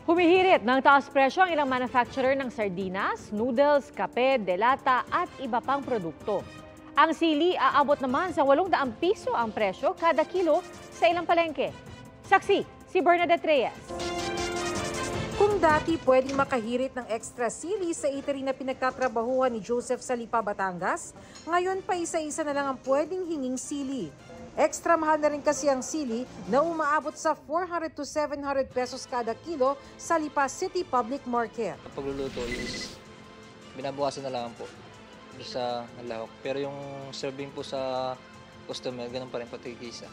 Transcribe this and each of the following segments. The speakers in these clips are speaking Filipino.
Humihirit ng taas presyo ang ilang manufacturer ng sardinas, noodles, kape, delata at iba pang produkto. Ang sili aabot naman sa 800 piso ang presyo kada kilo sa ilang palengke. Saksi, si Bernadette Reyes. Kung dati pwedeng makahirit ng extra sili sa eatery na pinagtatrabahuhan ni Joseph sa Lipa, Batangas, ngayon pa isa-isa na lang ang pwedeng hinging sili. Extra mahal na rin kasi ang sili na umaabot sa 400 to 700 pesos kada kilo sa Lipa City Public Market. Ang pagluluto is binabawasan na lang po sa lahok. Pero yung serving po sa customer, ganun pa rin patigisa.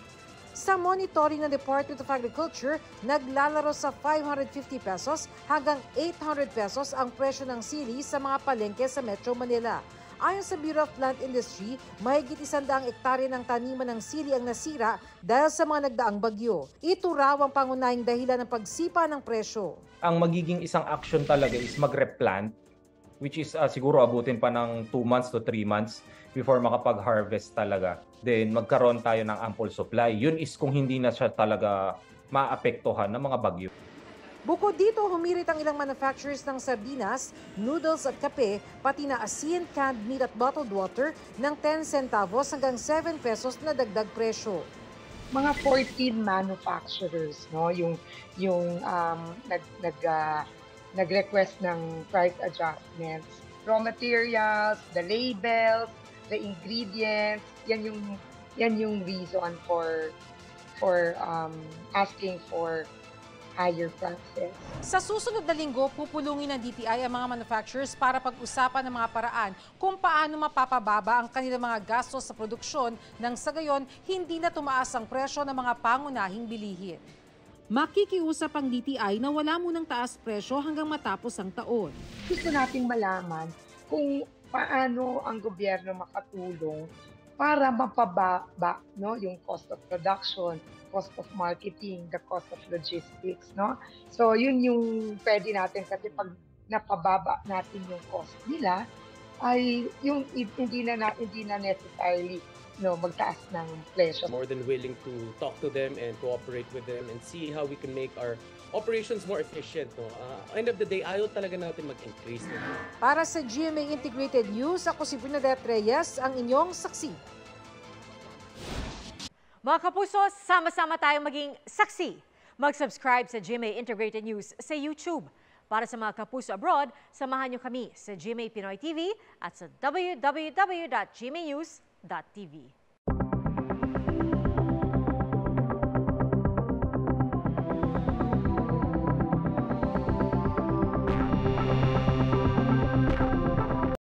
Sa monitoring ng Department of Agriculture, naglalaro sa 550 pesos hanggang 800 pesos ang presyo ng sili sa mga palengke sa Metro Manila. Ayon sa Bureau of Plant Industry, mahigit 100 ektarya ng taniman ng sili ang nasira dahil sa mga nagdaang bagyo. Ito raw ang pangunahing dahilan ng pagsipa ng presyo. Ang magiging isang action talaga is mag-replant, which is siguro abutin pa ng 2 months to 3 months before makapag-harvest talaga. Then magkaroon tayo ng ample supply. Yun is kung hindi na siya talaga maapektuhan ng mga bagyo. Bukod dito, humirit ang ilang manufacturers ng sardinas, noodles at kape, pati na asin, canned meat at bottled water ng 10 centavos hanggang 7 pesos na dagdag presyo. Mga 14 manufacturers, no, yung nag-request ng price adjustments, raw materials, the labels, the ingredients, yan yung reason for asking for higher prices. Sa susunod na linggo, pupulungin ng DTI ang mga manufacturers para pag-usapan ng mga paraan kung paano mapapababa ang kanilang mga gastos sa produksyon nang sa gayon hindi na tumaas ang presyo ng mga pangunahing bilihin. Makikiusap ang DTI na wala munang taas presyo hanggang matapos ang taon. Gusto nating malaman kung paano ang gobyerno makatulong para mapababa, no, yung cost of production, cost of marketing, the cost of logistics, no? So yun yung pwede natin kasi pag napababa natin yung cost nila ay yung hindi na necessarily magtaas ng presyo. More than willing to talk to them and cooperate with them and see how we can make our operations more efficient. End of the day, ayaw talaga natin mag-increase. Para sa GMA Integrated News, ako si Bernadette Reyes, ang inyong saksi. Mga kapuso, sama-sama tayong maging saksi. Mag-subscribe sa GMA Integrated News sa YouTube. Para sa mga kapuso abroad, samahan niyo kami sa GMA Pinoy TV at sa www.gmanews.tv.